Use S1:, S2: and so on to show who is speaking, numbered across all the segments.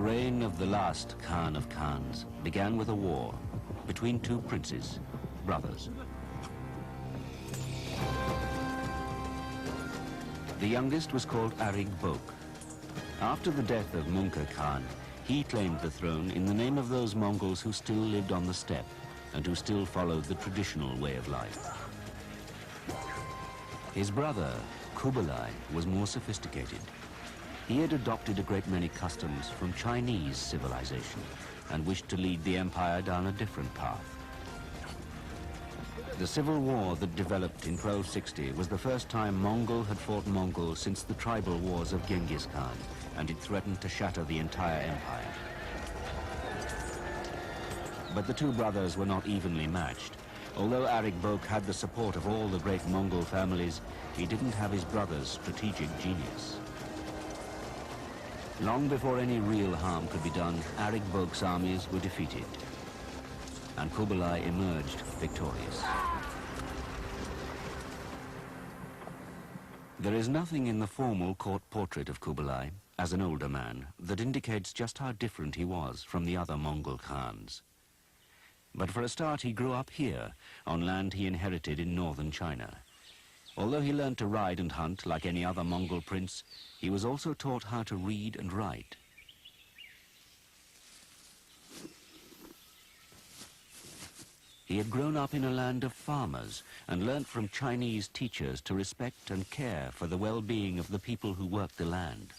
S1: reign of the last Khan of Khans began with a war between two princes, brothers. The youngest was called Arig Bok. After the death of Munka Khan, he claimed the throne in the name of those Mongols who still lived on the steppe and who still followed the traditional way of life. His brother, Kublai, was more sophisticated. He had adopted a great many customs from Chinese civilization and wished to lead the empire down a different path. The civil war that developed in 1260 was the first time Mongol had fought Mongol since the tribal wars of Genghis Khan, and it threatened to shatter the entire empire. But the two brothers were not evenly matched. Although Arig Bok had the support of all the great Mongol families, he didn't have his brother's strategic genius. Long before any real harm could be done, Arig Bok's armies were defeated, and Kublai emerged victorious. There is nothing in the formal court portrait of Kublai, as an older man, that indicates just how different he was from the other Mongol Khans. But for a start, he grew up here, on land he inherited in northern China. Although he learned to ride and hunt like any other Mongol prince, he was also taught how to read and write. He had grown up in a land of farmers and learnt from Chinese teachers to respect and care for the well-being of the people who worked the land.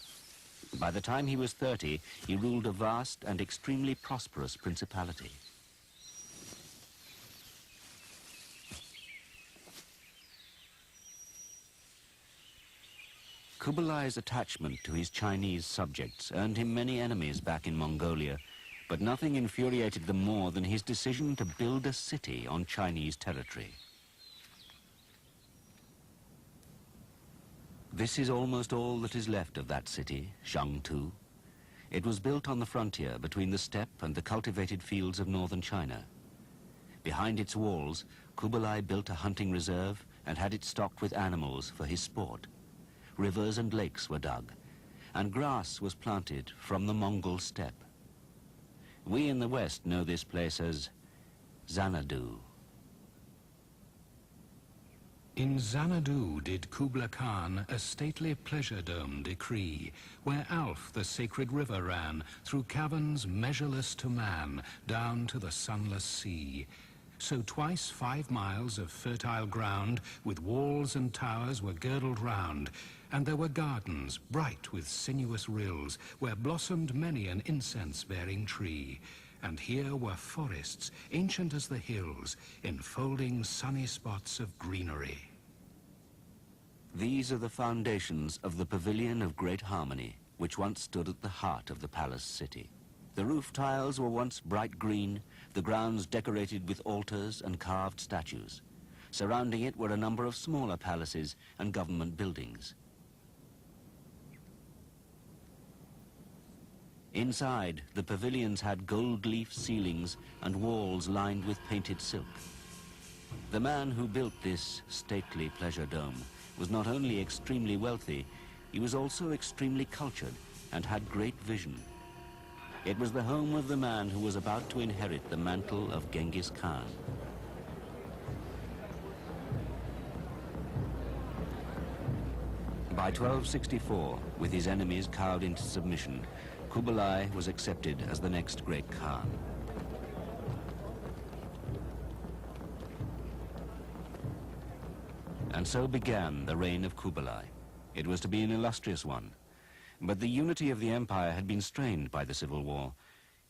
S1: By the time he was 30, he ruled a vast and extremely prosperous principality. Kublai's attachment to his Chinese subjects earned him many enemies back in Mongolia, but nothing infuriated them more than his decision to build a city on Chinese territory. This is almost all that is left of that city, Shangtu. It was built on the frontier between the steppe and the cultivated fields of northern China. Behind its walls, Kublai built a hunting reserve and had it stocked with animals for his sport. Rivers and lakes were dug, and grass was planted from the Mongol steppe. We in the West know this place as Xanadu.
S2: In Xanadu did Kublai Khan a stately pleasure dome decree, where Alf the sacred river ran, through caverns measureless to man, down to the sunless sea. So twice 5 miles of fertile ground, with walls and towers were girdled round, and there were gardens bright with sinuous rills, where blossomed many an incense-bearing tree. And here were forests, ancient as the hills, enfolding sunny spots of greenery.
S1: These are the foundations of the Pavilion of Great Harmony, which once stood at the heart of the palace city. The roof tiles were once bright green, the grounds decorated with altars and carved statues. Surrounding it were a number of smaller palaces and government buildings. Inside, the pavilions had gold leaf ceilings and walls lined with painted silk. The man who built this stately pleasure dome was not only extremely wealthy, he was also extremely cultured and had great vision. It was the home of the man who was about to inherit the mantle of Genghis Khan. By 1264, with his enemies cowed into submission, Kublai was accepted as the next great Khan. And so began the reign of Kublai. It was to be an illustrious one. But the unity of the empire had been strained by the civil war.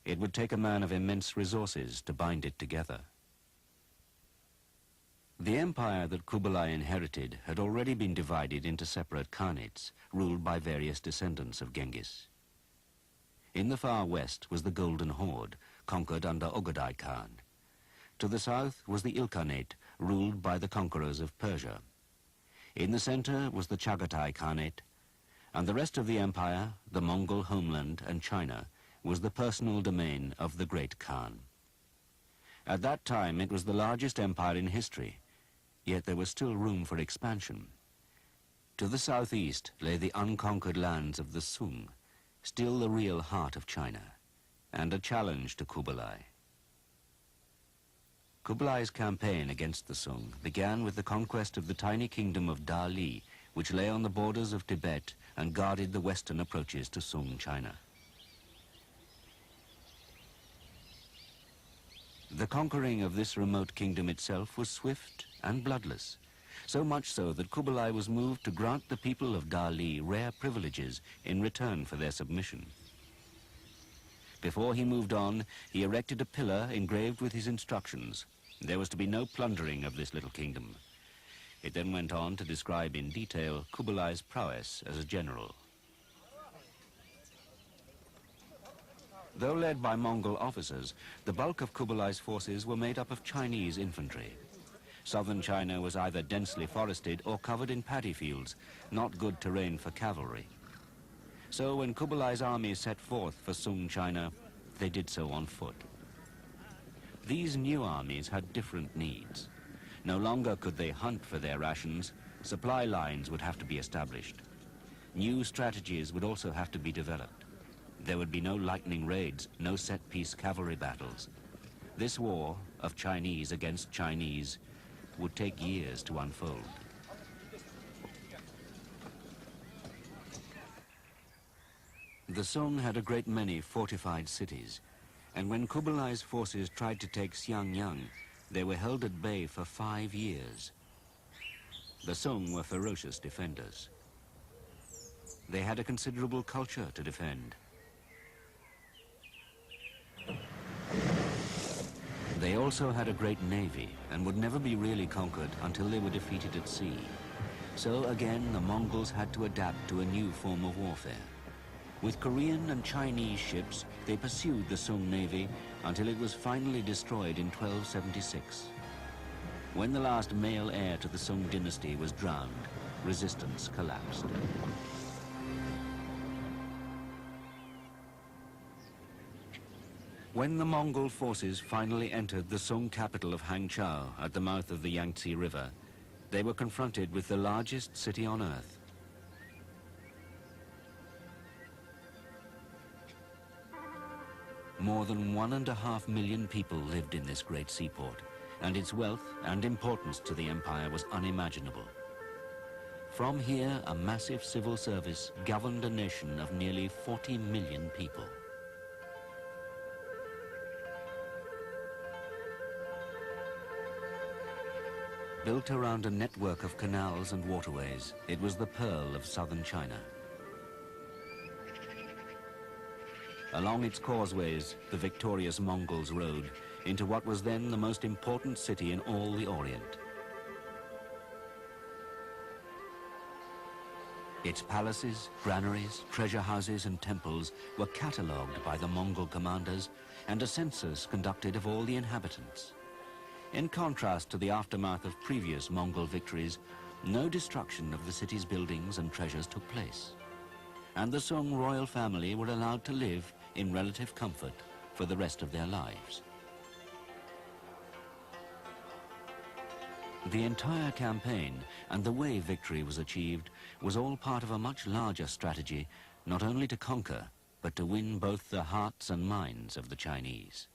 S1: It would take a man of immense resources to bind it together. The empire that Kublai inherited had already been divided into separate khanates, ruled by various descendants of Genghis. In the far west was the Golden Horde, conquered under Ogadai Khan. To the south was the Ilkhanate, ruled by the conquerors of Persia. In the center was the Chagatai Khanate, and the rest of the empire, the Mongol homeland and China, was the personal domain of the great Khan. At that time, it was the largest empire in history, yet there was still room for expansion. To the southeast lay the unconquered lands of the Sung, still the real heart of China, and a challenge to Kublai. Kublai's campaign against the Sung began with the conquest of the tiny kingdom of Dali, which lay on the borders of Tibet and guarded the western approaches to Sung China. The conquering of this remote kingdom itself was swift and bloodless, so much so that Kublai was moved to grant the people of Dali rare privileges in return for their submission. Before he moved on, he erected a pillar engraved with his instructions. There was to be no plundering of this little kingdom. It then went on to describe in detail Kublai's prowess as a general. Though led by Mongol officers, the bulk of Kublai's forces were made up of Chinese infantry. Southern China was either densely forested or covered in paddy fields, not good terrain for cavalry. So when Kublai's army set forth for Sung China, they did so on foot. These new armies had different needs. No longer could they hunt for their rations. Supply lines would have to be established. New strategies would also have to be developed. There would be no lightning raids, no set-piece cavalry battles. This war of Chinese against Chinese would take years to unfold. The Sung had a great many fortified cities, and when Kublai's forces tried to take Xiangyang, they were held at bay for 5 years. The Sung were ferocious defenders. They had a considerable culture to defend. They also had a great navy and would never be really conquered until they were defeated at sea. So again, the Mongols had to adapt to a new form of warfare. With Korean and Chinese ships, they pursued the Sung navy until it was finally destroyed in 1276. When the last male heir to the Sung dynasty was drowned, resistance collapsed. When the Mongol forces finally entered the Sung capital of Hangzhou at the mouth of the Yangtze River, they were confronted with the largest city on earth. More than 1.5 million people lived in this great seaport, and its wealth and importance to the empire was unimaginable. From here, a massive civil service governed a nation of nearly 40 million people. Built around a network of canals and waterways, it was the pearl of southern China. Along its causeways, the victorious Mongols rode into what was then the most important city in all the Orient. Its palaces, granaries, treasure houses and temples were catalogued by the Mongol commanders and a census conducted of all the inhabitants. In contrast to the aftermath of previous Mongol victories, no destruction of the city's buildings and treasures took place, and the Sung royal family were allowed to live in relative comfort for the rest of their lives. The entire campaign and the way victory was achieved was all part of a much larger strategy, not only to conquer, but to win both the hearts and minds of the Chinese.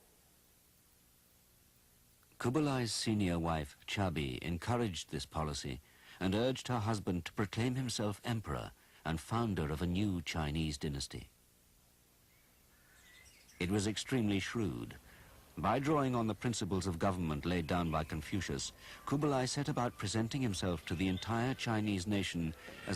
S1: Kublai's senior wife, Chabi, encouraged this policy and urged her husband to proclaim himself emperor and founder of a new Chinese dynasty. It was extremely shrewd. By drawing on the principles of government laid down by Confucius, Kublai set about presenting himself to the entire Chinese nation as